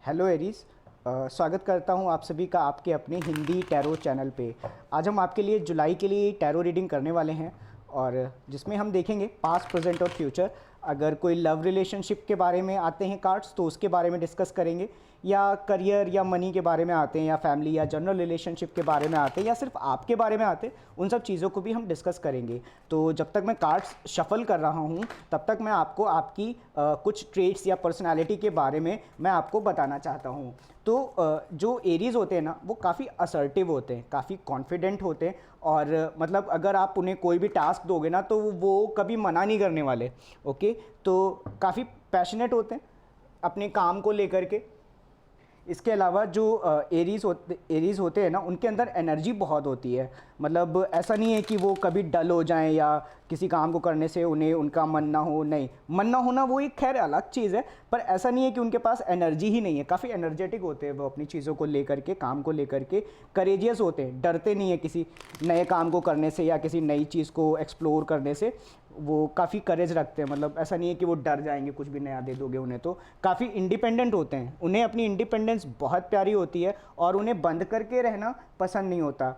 Hello Aries. स्वागत करता हूं आप सभी का आपके अपने हिंदी टैरो चैनल पे। आज हम आपके लिए जुलाई के लिए टैरो रीडिंग करने वाले हैं और जिसमें हम देखेंगे पास्ट प्रेजेंट और फ्यूचर। अगर कोई लव रिलेशनशिप के बारे में आते हैं कार्ड्स तो उसके बारे में डिस्कस करेंगे, या करियर या मनी के बारे में आते हैं, या फैमिली या जनरल रिलेशनशिप के बारे में आते हैं, या सिर्फ आपके बारे में आते हैं, उन सब चीज़ों को भी हम डिस्कस करेंगे। तो जब तक मैं कार्ड्स शफल कर रहा हूँ तब तक मैं आपको आपकी कुछ ट्रेट्स या पर्सनालिटी के बारे में मैं आपको बताना चाहता हूँ। तो जो एरीज होते हैं ना वो काफ़ी असर्टिव होते हैं, काफ़ी कॉन्फिडेंट होते हैं, और मतलब अगर आप उन्हें कोई भी टास्क दोगे ना तो वो कभी मना नहीं करने वाले। ओके, तो काफ़ी पैशनेट होते हैं अपने काम को लेकर के। इसके अलावा जो एरीज होते हैं ना उनके अंदर एनर्जी बहुत होती है। मतलब ऐसा नहीं है कि वो कभी डल हो जाएं या किसी काम को करने से उन्हें उनका मन ना हो। नहीं, मन ना होना वो एक खैर अलग चीज़ है, पर ऐसा नहीं है कि उनके पास एनर्जी ही नहीं है। काफ़ी एनर्जेटिक होते हैं वो अपनी चीज़ों को लेकर के, काम को लेकर के। करेजियस होते हैं, डरते नहीं है किसी नए काम को करने से या किसी नई चीज़ को एक्सप्लोर करने से। वो काफ़ी करेज रखते हैं, मतलब ऐसा नहीं है कि वो डर जाएंगे कुछ भी नया दे दोगे उन्हें। तो काफ़ी इंडिपेंडेंट होते हैं, उन्हें अपनी इंडिपेंडेंस बहुत प्यारी होती है और उन्हें बंद करके रहना पसंद नहीं होता।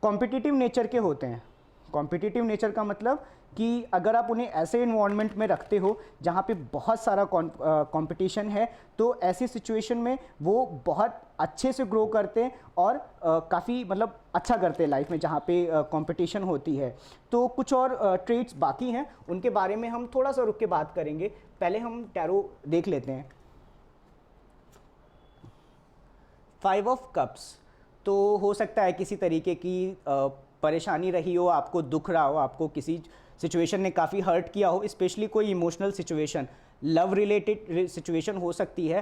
कॉम्पिटिटिव नेचर के होते हैं। कॉम्पिटिटिव नेचर का मतलब कि अगर आप उन्हें ऐसे इन्वायरमेंट में रखते हो जहाँ पे बहुत सारा कंपटीशन है तो ऐसी सिचुएशन में वो बहुत अच्छे से ग्रो करते हैं और काफ़ी मतलब अच्छा करते हैं लाइफ में जहाँ पे कंपटीशन होती है। तो कुछ और ट्रेट्स बाकी हैं, उनके बारे में हम थोड़ा सा रुक के बात करेंगे। पहले हम टैरो देख लेते हैं। 5 ऑफ कप्स। तो हो सकता है किसी तरीके की परेशानी रही हो, आपको दुख रहा हो, आपको किसी सिचुएशन ने काफ़ी हर्ट किया हो, स्पेशली कोई emotional situation, love related situation हो सकती है।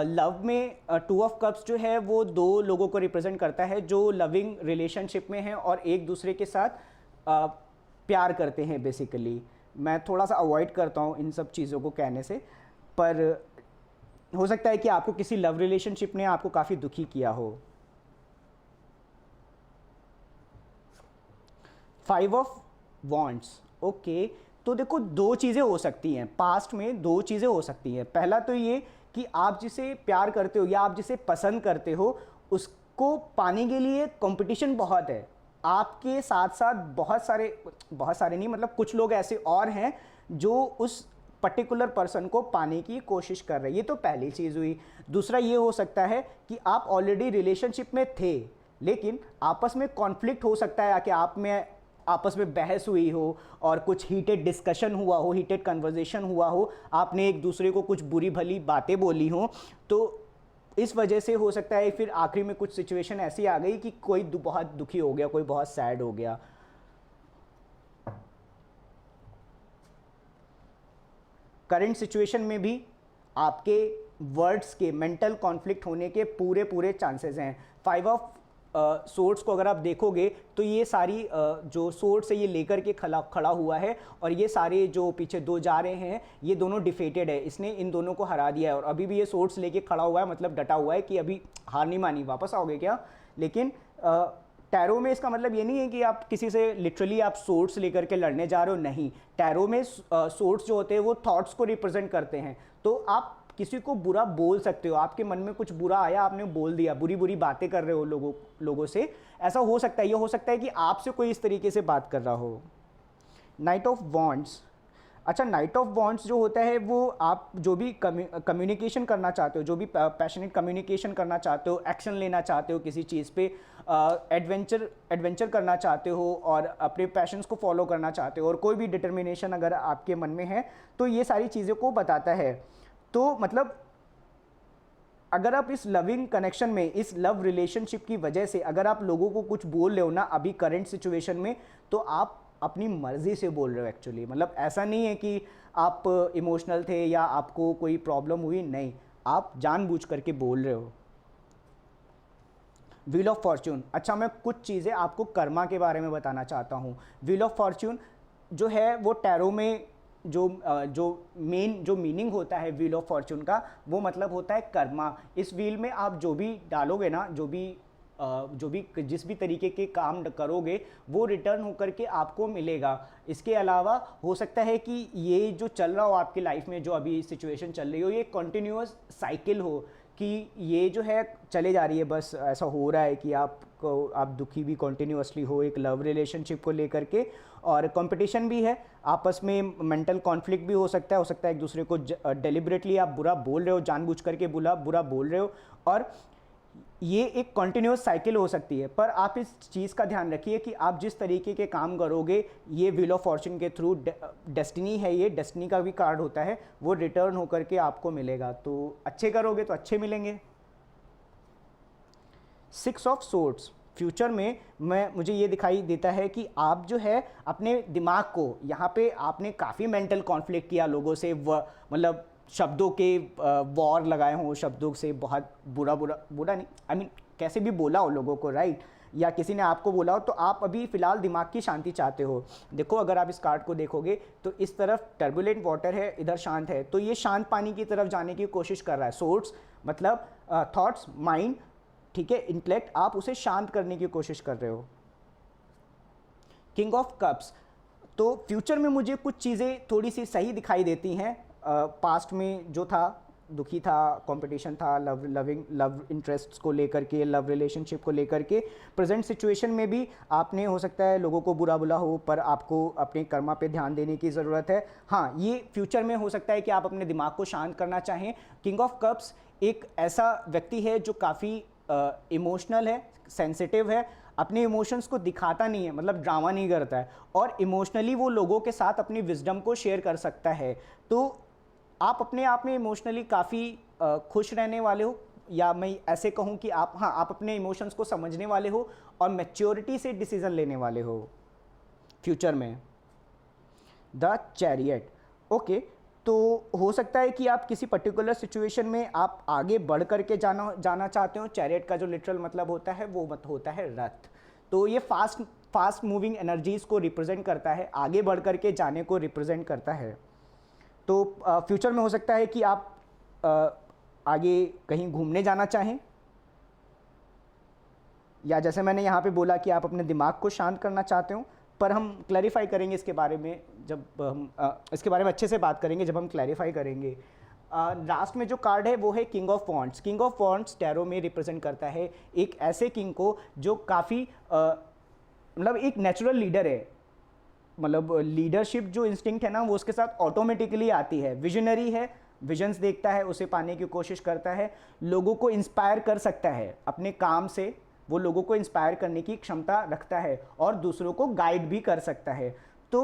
लव में 2 ऑफ कप्स जो है वो 2 लोगों को रिप्रेजेंट करता है जो लविंग रिलेशनशिप में हैं और एक दूसरे के साथ प्यार करते हैं बेसिकली। मैं थोड़ा सा अवॉइड करता हूँ इन सब चीज़ों को कहने से, पर हो सकता है कि आपको किसी लव रिलेशनशिप ने आपको काफ़ी दुखी किया हो। 5 ऑफ वॉन्ट्स। ओके, तो देखो 2 चीज़ें हो सकती हैं, पास्ट में 2 चीज़ें हो सकती हैं। पहला तो ये कि आप जिसे प्यार करते हो या आप जिसे पसंद करते हो उसको पाने के लिए कंपटीशन बहुत है। आपके साथ साथ बहुत सारे नहीं, मतलब कुछ लोग ऐसे और हैं जो उस पर्टिकुलर पर्सन को पाने की कोशिश कर रहे हैं। ये तो पहली चीज़ हुई। दूसरा ये हो सकता है कि आप ऑलरेडी रिलेशनशिप में थे लेकिन आपस में कॉन्फ्लिक्ट हो सकता है कि आप में आपस में बहस हुई हो और कुछ हीटेड डिस्कशन हुआ हो, हीटेड कन्वर्जेशन हुआ हो, आपने एक दूसरे को कुछ बुरी भली बातें बोली हो, तो इस वजह से हो सकता है फिर आखिरी में कुछ सिचुएशन ऐसी आ गई कि कोई बहुत दुखी हो गया, कोई बहुत सैड हो गया। करंट सिचुएशन में भी आपके वर्ड्स के मेंटल कॉन्फ्लिक्ट होने के पूरे पूरे चांसेस हैं। 5 ऑफ सोर्ड्स को अगर आप देखोगे तो ये सारी जो सोर्ड्स है ये लेकर के खड़ा हुआ है और ये सारे जो पीछे 2 जा रहे हैं ये दोनों डिफेटेड है। इसने इन दोनों को हरा दिया है और अभी भी ये सोर्ड्स लेके खड़ा हुआ है, मतलब डटा हुआ है कि अभी हार नहीं मानी, वापस आओगे क्या। लेकिन टैरो में इसका मतलब ये नहीं है कि आप किसी से लिटरली आप सोर्ड्स लेकर के लड़ने जा रहे हो, नहीं। टैरो में सोर्ड्स जो होते हैं वो थॉट्स को रिप्रेजेंट करते हैं। तो आप किसी को बुरा बोल सकते हो, आपके मन में कुछ बुरा आया, आपने बोल दिया, बुरी बुरी बातें कर रहे हो लोगों से, ऐसा हो सकता है। ये हो सकता है कि आपसे कोई इस तरीके से बात कर रहा हो। Night of wands. अच्छा, नाइट ऑफ वॉन्ड्स जो होता है वो आप जो भी कम्युनिकेशन करना चाहते हो, जो भी पैशनेट कम्युनिकेशन करना चाहते हो, एक्शन लेना चाहते हो किसी चीज़ पे, एडवेंचर करना चाहते हो और अपने पैशंस को फॉलो करना चाहते हो और कोई भी डिटर्मिनेशन अगर आपके मन में है तो ये सारी चीज़ों को बताता है। तो मतलब अगर आप इस लविंग कनेक्शन में, इस लव रिलेशनशिप की वजह से अगर आप लोगों को कुछ बोल रहे हो ना अभी करंट सिचुएशन में, तो आप अपनी मर्जी से बोल रहे हो एक्चुअली। मतलब ऐसा नहीं है कि आप इमोशनल थे या आपको कोई प्रॉब्लम हुई, नहीं, आप जानबूझ करके बोल रहे हो। Wheel of Fortune. अच्छा, मैं कुछ चीज़ें आपको कर्मा के बारे में बताना चाहता हूँ। व्हील ऑफ फॉर्च्यून जो है वो टैरो में जो मीनिंग होता है व्हील ऑफ फॉर्च्यून का, वो मतलब होता है कर्मा। इस व्हील में आप जो भी डालोगे ना, जो भी जो भी जिस भी तरीके के काम करोगे वो रिटर्न होकर के आपको मिलेगा। इसके अलावा हो सकता है कि ये जो चल रहा हो आपकी लाइफ में, जो अभी सिचुएशन चल रही हो, ये कंटिन्यूअस साइकिल हो कि ये जो है चले जा रही है, बस ऐसा हो रहा है कि आप दुखी भी कंटिन्यूअसली हो एक लव रिलेशनशिप को लेकर के, और कंपटीशन भी है आपस में, मेंटल कॉन्फ्लिक्ट भी हो सकता है एक दूसरे को डेलिबरेटली आप बुरा बोल रहे हो, जानबूझ करके बुरा बोल रहे हो, और ये एक कंटिन्यूअस साइकिल हो सकती है। पर आप इस चीज़ का ध्यान रखिए कि आप जिस तरीके के काम करोगे, ये व्हील ऑफ फॉर्चून के थ्रू डेस्टिनी है, ये डेस्टिनी का भी कार्ड होता है, वो रिटर्न होकर के आपको मिलेगा। तो अच्छे करोगे तो अच्छे मिलेंगे। 6 ऑफ सोर्ड्स फ्यूचर में मुझे ये दिखाई देता है कि आप जो है अपने दिमाग को, यहाँ पे आपने काफ़ी मेंटल कॉन्फ्लिक्ट किया लोगों से, मतलब शब्दों के वॉर लगाए हों, शब्दों से बहुत बुरा नहीं, आई मीन कैसे भी बोला हो लोगों को, राइट, या किसी ने आपको बोला हो, तो आप अभी फ़िलहाल दिमाग की शांति चाहते हो। देखो अगर आप इस कार्ड को देखोगे तो इस तरफ टर्बुलेंट वाटर है, इधर शांत है, तो ये शांत पानी की तरफ जाने की कोशिश कर रहा है। सोर्स मतलब थॉट्स, माइंड, ठीक है, इंटेलेक्ट, आप उसे शांत करने की कोशिश कर रहे हो। किंग ऑफ कप्स, तो फ्यूचर में मुझे कुछ चीज़ें थोड़ी सी सही दिखाई देती हैं। पास्ट में जो था, दुखी था, कंपटीशन था, लव इंटरेस्ट्स को लेकर के, लव रिलेशनशिप को लेकर के, प्रेजेंट सिचुएशन में भी आपने हो सकता है लोगों को बुरा बोला हो, पर आपको अपने कर्मा पे ध्यान देने की ज़रूरत है। हाँ, ये फ्यूचर में हो सकता है कि आप अपने दिमाग को शांत करना चाहें। किंग ऑफ कप्स एक ऐसा व्यक्ति है जो काफ़ी इमोशनल है, सेंसिटिव है, अपने इमोशंस को दिखाता नहीं है, मतलब ड्रामा नहीं करता है, और इमोशनली वो लोगों के साथ अपनी विजडम को शेयर कर सकता है। तो आप अपने आप में इमोशनली काफ़ी खुश रहने वाले हो, या मैं ऐसे कहूँ कि आप अपने इमोशंस को समझने वाले हो और मैच्योरिटी से डिसीजन लेने वाले हो फ्यूचर में। द चैरियट, ओके, तो हो सकता है कि आप किसी पर्टिकुलर सिचुएशन में आप आगे बढ़ करके जाना चाहते हो। चैरियट का जो लिटरल मतलब होता है वो होता है रथ। तो ये फास्ट मूविंग एनर्जीज़ को रिप्रेजेंट करता है, आगे बढ़ करके जाने को रिप्रेजेंट करता है। तो फ्यूचर में हो सकता है कि आप आगे कहीं घूमने जाना चाहें, या जैसे मैंने यहाँ पे बोला कि आप अपने दिमाग को शांत करना चाहते हो, पर हम क्लैरिफाई करेंगे इसके बारे में जब हम इसके बारे में अच्छे से बात करेंगे, जब हम क्लैरिफाई करेंगे। लास्ट में जो कार्ड है वो है king of wands. King of wands tarot में रिप्रेजेंट करता है एक ऐसे किंग को जो काफ़ी मतलब एक नेचुरल लीडर है, मतलब लीडरशिप जो इंस्टिंक्ट है ना वो उसके साथ ऑटोमेटिकली आती है। विजनरी है, विजन्स देखता है, उसे पाने की कोशिश करता है, लोगों को इंस्पायर कर सकता है अपने काम से, वो लोगों को इंस्पायर करने की क्षमता रखता है और दूसरों को गाइड भी कर सकता है। तो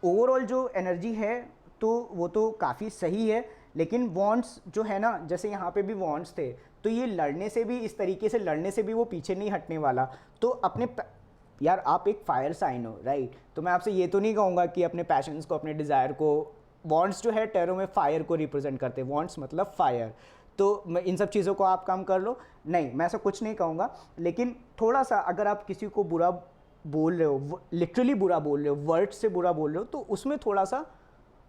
ओवरऑल जो एनर्जी है तो वो तो काफ़ी सही है, लेकिन वॉन्ट्स जो है ना, जैसे यहाँ पे भी वॉन्ट्स थे, तो ये लड़ने से भी, इस तरीके से लड़ने से भी वो पीछे नहीं हटने वाला। तो अपने यार आप एक फायर साइन हो, राइट, तो मैं आपसे ये तो नहीं कहूँगा कि अपने पैशंस को, अपने डिज़ायर को, वॉन्ट्स जो है टैरो में फायर को रिप्रेजेंट करते हैं, वॉन्ट्स मतलब फायर, तो इन सब चीज़ों को आप काम कर लो, नहीं मैं ऐसा कुछ नहीं कहूँगा। लेकिन थोड़ा सा अगर आप किसी को बुरा बोल रहे हो, लिटरली बुरा बोल रहे हो, वर्ड से बुरा बोल रहे हो, तो उसमें थोड़ा सा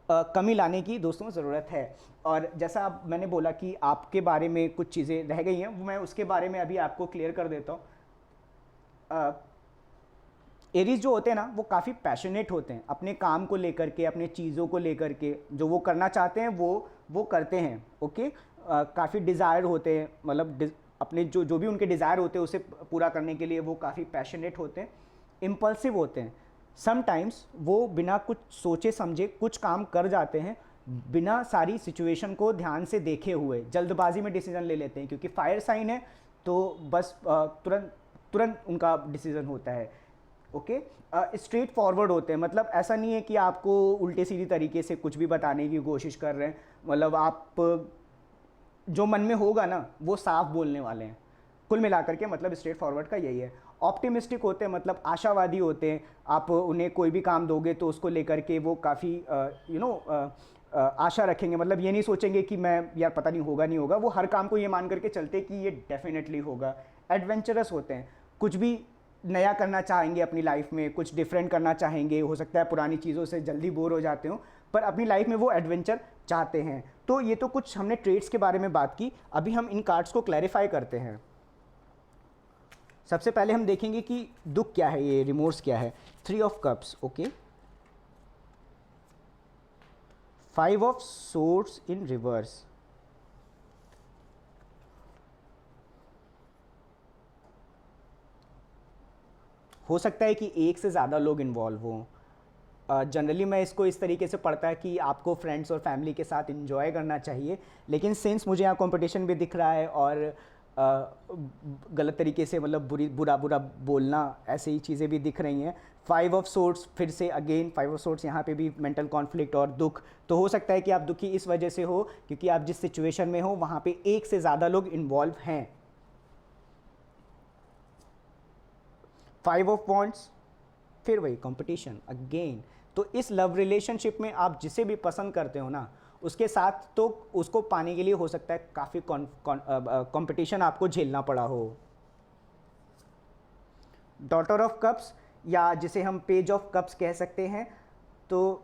कमी लाने की दोस्तों ज़रूरत है। और जैसा मैंने बोला कि आपके बारे में कुछ चीज़ें रह गई हैं, वो मैं उसके बारे में अभी आपको क्लियर कर देता हूँ। एरीज जो होते हैं ना वो काफ़ी पैशनेट होते हैं अपने काम को लेकर के, अपने चीज़ों को लेकर के, जो वो करना चाहते हैं वो करते हैं, ओके। काफ़ी डिज़ायर होते हैं, मतलब अपने जो भी उनके डिज़ायर होते हैं उसे पूरा करने के लिए वो काफ़ी पैशनेट होते हैं, इम्पल्सिव होते हैं। समटाइम्स वो बिना कुछ सोचे समझे कुछ काम कर जाते हैं, बिना सारी सिचुएशन को ध्यान से देखे हुए जल्दबाजी में डिसीजन ले लेते हैं, क्योंकि फायर साइन है तो बस तुरंत उनका डिसीजन होता है, ओके। स्ट्रेट फॉरवर्ड होते हैं, मतलब ऐसा नहीं है कि आपको उल्टे सीधी तरीके से कुछ भी बताने की कोशिश कर रहे हैं, मतलब आप जो मन में होगा ना वो साफ बोलने वाले हैं। कुल मिलाकर के मतलब स्ट्रेट फॉरवर्ड का यही है। ऑप्टिमिस्टिक होते हैं, मतलब आशावादी होते हैं, आप उन्हें कोई भी काम दोगे तो उसको लेकर के वो काफ़ी आशा रखेंगे, मतलब ये नहीं सोचेंगे कि मैं यार पता नहीं होगा नहीं होगा, वो हर काम को ये मान करके चलते कि ये डेफिनेटली होगा। एडवेंचरस होते हैं, कुछ भी नया करना चाहेंगे अपनी लाइफ में, कुछ डिफरेंट करना चाहेंगे, हो सकता है पुरानी चीज़ों से जल्दी बोर हो जाते हो, पर अपनी लाइफ में वो एडवेंचर चाहते हैं। तो ये तो कुछ हमने ट्रेड्स के बारे में बात की, अभी हम इन कार्ड्स को क्लैरिफाई करते हैं। सबसे पहले हम देखेंगे कि दुख क्या है, ये रिमोर्स क्या है। 3 of cups, okay. 5 of swords in reverse. हो सकता है कि एक से ज़्यादा लोग इन्वॉल्व हों। जनरली मैं इसको इस तरीके से पढ़ता है कि आपको फ्रेंड्स और फैमिली के साथ इन्जॉय करना चाहिए, लेकिन सिंस मुझे यहाँ कंपटीशन भी दिख रहा है और गलत तरीके से मतलब बुरा बुरा बोलना, ऐसे ही चीज़ें भी दिख रही हैं। 5 ऑफ सोर्ड्स, फिर से अगेन 5 ऑफ सोर्ड्स, यहाँ पे भी मेंटल कॉन्फ्लिक्ट और दुख। तो हो सकता है कि आप दुखी इस वजह से हो क्योंकि आप जिस सिचुएशन में हो वहाँ पे एक से ज़्यादा लोग इन्वॉल्व हैं। 5 ऑफ वॉन्ड्स, फिर वही कंपटीशन अगेन। तो इस लव रिलेशनशिप में आप जिसे भी पसंद करते हो ना, उसके साथ तो उसको पाने के लिए हो सकता है काफ़ी कंपटीशन आपको झेलना पड़ा हो। डॉटर ऑफ कप्स, या जिसे हम पेज ऑफ कप्स कह सकते हैं, तो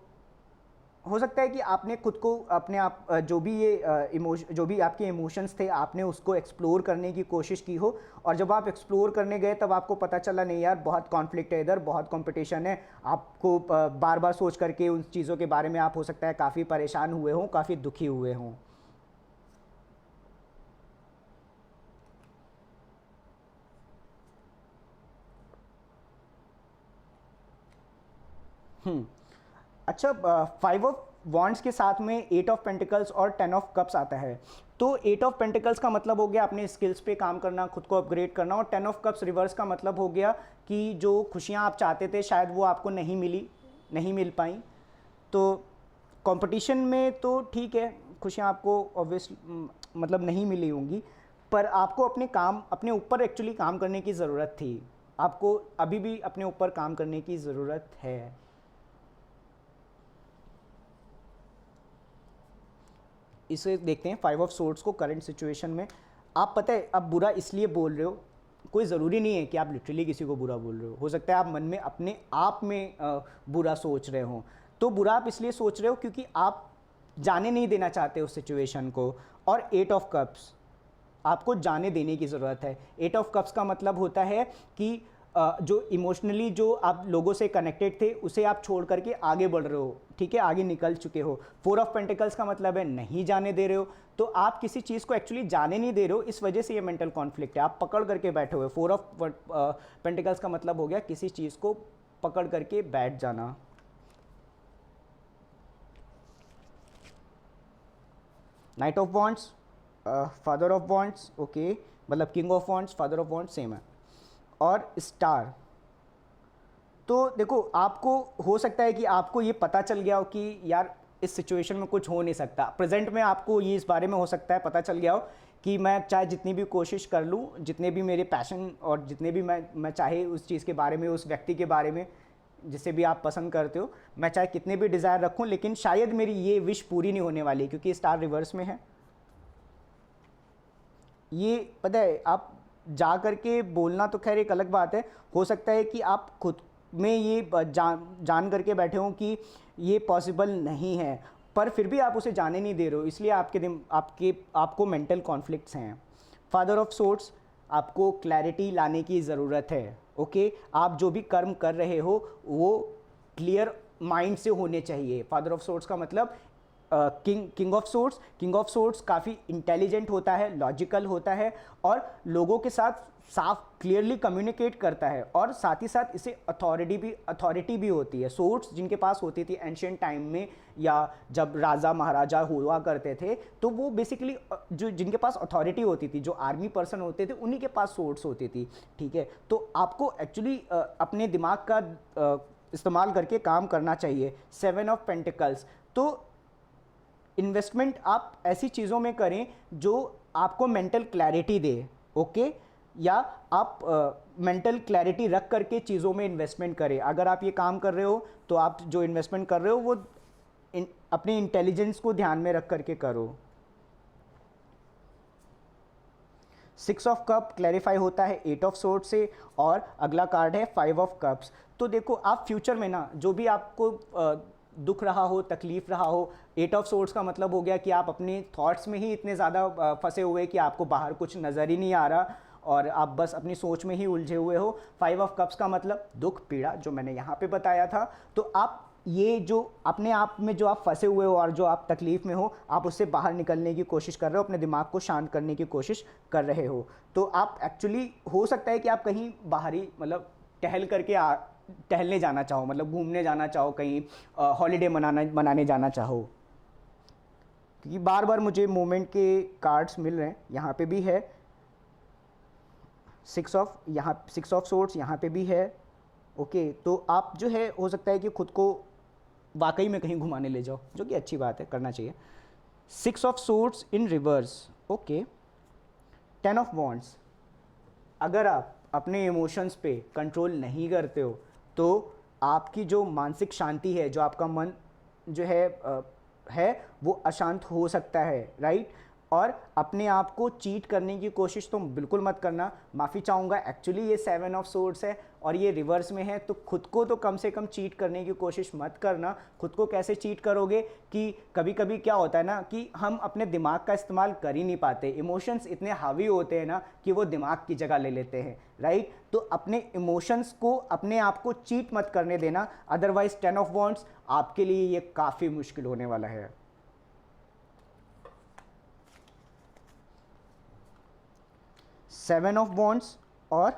हो सकता है कि आपने खुद को अपने आप जो भी आपके इमोशंस थे, आपने उसको एक्सप्लोर करने की कोशिश की हो, और जब आप एक्सप्लोर करने गए तब आपको पता चला नहीं यार बहुत कॉन्फ्लिक्ट है इधर, बहुत कंपटीशन है। आपको बार बार सोच करके उन चीज़ों के बारे में आप हो सकता है काफ़ी परेशान हुए हों, काफ़ी दुखी हुए हों। अच्छा, 5 ऑफ वॉन्ड्स के साथ में 8 ऑफ पेंटिकल्स और 10 ऑफ कप्स आता है। तो 8 ऑफ पेंटिकल्स का मतलब हो गया अपने स्किल्स पे काम करना, खुद को अपग्रेड करना, और 10 ऑफ कप्स रिवर्स का मतलब हो गया कि जो खुशियाँ आप चाहते थे शायद वो आपको नहीं मिल पाई। तो कंपटीशन में तो ठीक है, खुशियाँ आपको ऑब्वियस मतलब नहीं मिली होंगी, पर आपको अपने ऊपर एक्चुअली काम करने की ज़रूरत थी। आपको अभी भी अपने ऊपर काम करने की ज़रूरत है। इसे देखते हैं 5 ऑफ सोर्ड्स को करंट सिचुएशन में। आप पता है अब बुरा इसलिए बोल रहे हो, कोई ज़रूरी नहीं है कि आप लिटरली किसी को बुरा बोल रहे हो सकता है आप मन में अपने आप में बुरा सोच रहे हो। तो बुरा आप इसलिए सोच रहे हो क्योंकि आप जाने नहीं देना चाहते उस सिचुएशन को। और 8 ऑफ कप्स, आपको जाने देने की ज़रूरत है। 8 ऑफ कप्स का मतलब होता है कि जो इमोशनली जो आप लोगों से कनेक्टेड थे उसे आप छोड़ करके आगे बढ़ रहे हो, ठीक है, आगे निकल चुके हो। 4 ऑफ पेंटिकल्स का मतलब है नहीं जाने दे रहे हो, तो आप किसी चीज़ को एक्चुअली जाने नहीं दे रहे हो, इस वजह से ये मेंटल कॉन्फ्लिक्ट है, आप पकड़ करके बैठे हुए। 4 ऑफ पेंटिकल्स का मतलब हो गया किसी चीज़ को पकड़ करके बैठ जाना। Knight of wands, father of wands, okay, मतलब king of wands, father of wands same है। और स्टार, तो देखो आपको हो सकता है कि आपको ये पता चल गया हो कि यार इस सिचुएशन में कुछ हो नहीं सकता। प्रेजेंट में आपको ये इस बारे में हो सकता है पता चल गया हो कि मैं चाहे जितनी भी कोशिश कर लूँ, जितने भी मेरे पैशन और जितने भी मैं चाहे उस चीज़ के बारे में, उस व्यक्ति के बारे में जिसे भी आप पसंद करते हो, मैं चाहे कितने भी डिज़ायर रखूँ, लेकिन शायद मेरी ये विश पूरी नहीं होने वाली क्योंकि स्टार रिवर्स में है। ये पता है, आप जा करके बोलना तो खैर एक अलग बात है, हो सकता है कि आप खुद में ये जान करके बैठे हों कि ये पॉसिबल नहीं है, पर फिर भी आप उसे जाने नहीं दे रहे हो, इसलिए आपको मेंटल कॉन्फ्लिक्ट्स हैं। फादर ऑफ सोर्ड्स, आपको क्लैरिटी लाने की ज़रूरत है, ओके। आप जो भी कर्म कर रहे हो वो क्लियर माइंड से होने चाहिए। फादर ऑफ सोर्ड्स का मतलब किंग ऑफ सोर्ड्स काफ़ी इंटेलिजेंट होता है, लॉजिकल होता है और लोगों के साथ साफ क्लियरली कम्युनिकेट करता है, और साथ ही साथ इसे अथॉरिटी भी होती है। सोर्ड्स जिनके पास होती थी एंशिएंट टाइम में, या जब राजा महाराजा हुआ करते थे, तो वो बेसिकली जो जिनके पास अथॉरिटी होती थी, जो आर्मी पर्सन होते थे, उन्हीं के पास सोर्ड्स होती थी, ठीक है। तो आपको एक्चुअली अपने दिमाग का इस्तेमाल करके काम करना चाहिए। 7 ऑफ पेंटिकल्स, तो इन्वेस्टमेंट आप ऐसी चीज़ों में करें जो आपको मेंटल क्लैरिटी दे, ओके, या आप मेंटल क्लैरिटी रख करके चीज़ों में इन्वेस्टमेंट करें। अगर आप ये काम कर रहे हो तो आप जो इन्वेस्टमेंट कर रहे हो वो अपने इंटेलिजेंस को ध्यान में रख करके करो। 6 ऑफ कप क्लैरिफाई होता है 8 ऑफ सोर्ड से, और अगला कार्ड है 5 ऑफ कप्स। तो देखो आप फ्यूचर में ना जो भी आपको दुख रहा हो, तकलीफ रहा हो, 8 ऑफ सोर्ड्स का मतलब हो गया कि आप अपने थॉट्स में ही इतने ज़्यादा फंसे हुए कि आपको बाहर कुछ नज़र ही नहीं आ रहा, और आप बस अपनी सोच में ही उलझे हुए हो। 5 ऑफ कप्स का मतलब दुख पीड़ा, जो मैंने यहाँ पे बताया था। तो आप ये जो अपने आप में जो आप फंसे हुए हो और जो आप तकलीफ़ में हो, आप उससे बाहर निकलने की कोशिश कर रहे हो, अपने दिमाग को शांत करने की कोशिश कर रहे हो। तो आप एक्चुअली, हो सकता है कि आप कहीं बाहरी मतलब टहलने जाना चाहो, मतलब घूमने जाना चाहो, कहीं हॉलीडे मनाने जाना चाहो, क्योंकि बार बार मुझे मोमेंट के कार्ड्स मिल रहे हैं। यहाँ पे भी है 6 ऑफ सोर्ड्स, यहाँ पे भी है। ओके, तो आप जो है हो सकता है कि खुद को वाकई में कहीं घुमाने ले जाओ, जो कि अच्छी बात है, करना चाहिए। 6 of swords in reverse. Okay, 10 of wands. अगर आप अपने इमोशंस पे कंट्रोल नहीं करते हो तो आपकी जो मानसिक शांति है, जो आपका मन जो है वो अशांत हो सकता है, राइट। और अपने आप को चीट करने की कोशिश तो बिल्कुल मत करना। माफ़ी चाहूँगा, एक्चुअली ये 7 ऑफ सोर्ड्स है और ये रिवर्स में है, तो खुद को तो कम से कम चीट करने की कोशिश मत करना। खुद को कैसे चीट करोगे कि कभी कभी क्या होता है ना कि हम अपने दिमाग का इस्तेमाल कर ही नहीं पाते। इमोशंस इतने हावी होते हैं ना कि वो दिमाग की जगह ले लेते हैं, राइट। तो अपने इमोशंस को, अपने आप को चीट मत करने देना, अदरवाइज 10 ऑफ वॉन्ड्स आपके लिए ये काफ़ी मुश्किल होने वाला है। 7 ऑफ वॉन्ड्स और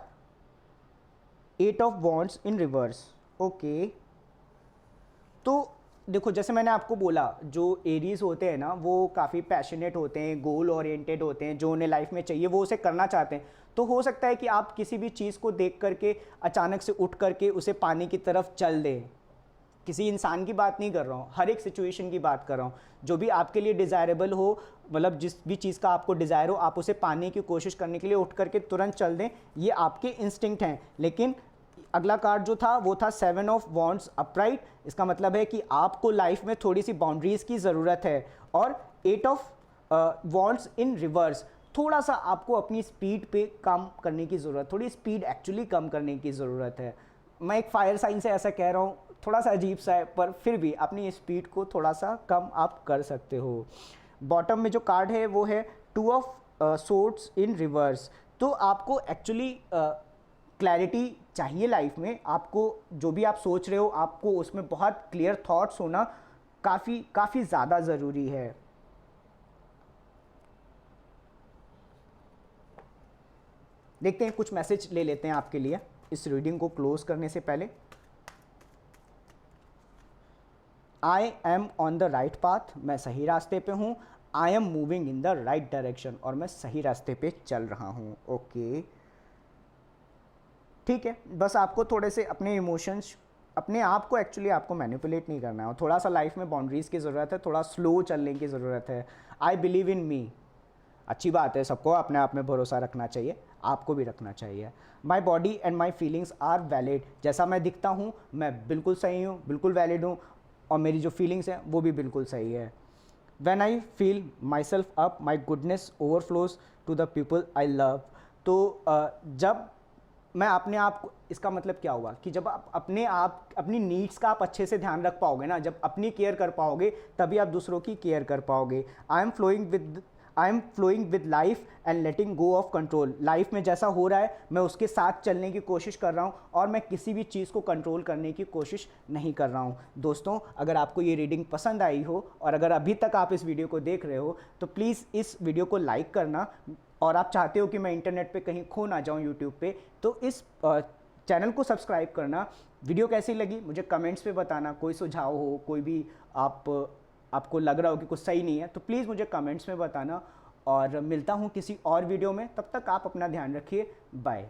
8 of wands in reverse. Okay, तो देखो, जैसे मैंने आपको बोला, जो एरीज होते हैं ना वो काफ़ी पैशनेट होते हैं, गोल ओरिएंटेड होते हैं, जो उन्हें लाइफ में चाहिए वो उसे करना चाहते हैं। तो हो सकता है कि आप किसी भी चीज़ को देख करके अचानक से उठ करके उसे पाने की तरफ चल दें। किसी इंसान की बात नहीं कर रहा हूँ, हर एक सिचुएशन की बात कर रहा हूँ। जो भी आपके लिए डिज़ायरेबल हो, मतलब जिस भी चीज़ का आपको डिज़ायर हो, आप उसे पाने की कोशिश करने के लिए उठ करके तुरंत चल दें, ये आपके इंस्टिंक्ट हैं। लेकिन अगला कार्ड जो था वो था 7 ऑफ वॉन्ड्स अपराइट। इसका मतलब है कि आपको लाइफ में थोड़ी सी बाउंड्रीज की ज़रूरत है। और 8 ऑफ वॉन्ड्स इन रिवर्स, थोड़ा सा आपको अपनी स्पीड पे कम करने की ज़रूरत, थोड़ी स्पीड एक्चुअली कम करने की ज़रूरत है। मैं एक फायर साइन से ऐसा कह रहा हूँ, थोड़ा सा अजीब सा है, पर फिर भी अपनी स्पीड को थोड़ा सा कम आप कर सकते हो। बॉटम में जो कार्ड है वो है 2 ऑफ सोर्ड्स इन रिवर्स। तो आपको एक्चुअली क्लैरिटी चाहिए लाइफ में। आपको जो भी आप सोच रहे हो, आपको उसमें बहुत क्लियर थॉट्स होना काफ़ी ज़्यादा ज़रूरी है। देखते हैं, कुछ मैसेज ले लेते हैं आपके लिए इस रीडिंग को क्लोज करने से पहले। I am on the right path, मैं सही रास्ते पे हूँ। I am moving in the right direction, और मैं सही रास्ते पे चल रहा हूँ। ओके, ठीक है। बस आपको थोड़े से अपने इमोशंस, अपने आप को एक्चुअली आपको मैनिपुलेट नहीं करना है। थोड़ा सा लाइफ में बाउंड्रीज़ की ज़रूरत है, थोड़ा स्लो चलने की ज़रूरत है। आई बिलीव इन मी, अच्छी बात है, सबको अपने आप में भरोसा रखना चाहिए, आपको भी रखना चाहिए। My body and my feelings are valid, जैसा मैं दिखता हूँ मैं बिल्कुल सही हूँ, बिल्कुल वैलिड हूँ, और मेरी जो फीलिंग्स हैं वो भी बिल्कुल सही है। When I feel myself up, my goodness overflows to the people I love। तो जब मैं अपने आप को, इसका मतलब क्या हुआ कि जब आप अपनी नीड्स का आप अच्छे से ध्यान रख पाओगे ना, जब अपनी केयर कर पाओगे, तभी आप दूसरों की केयर कर पाओगे। I am flowing with life and letting go of control. Life में जैसा हो रहा है मैं उसके साथ चलने की कोशिश कर रहा हूँ, और मैं किसी भी चीज़ को कंट्रोल करने की कोशिश नहीं कर रहा हूँ। दोस्तों, अगर आपको ये रीडिंग पसंद आई हो, और अगर अभी तक आप इस वीडियो को देख रहे हो, तो प्लीज़ इस वीडियो को लाइक करना। और आप चाहते हो कि मैं इंटरनेट पे कहीं खो ना जाऊँ यूट्यूब पे, तो इस चैनल को सब्सक्राइब करना। वीडियो कैसी लगी मुझे कमेंट्स पे बताना। कोई सुझाव हो, कोई भी आपको लग रहा हो कि कुछ सही नहीं है, तो प्लीज़ मुझे कमेंट्स में बताना। और मिलता हूँ किसी और वीडियो में, तब तक आप अपना ध्यान रखिए। बाय।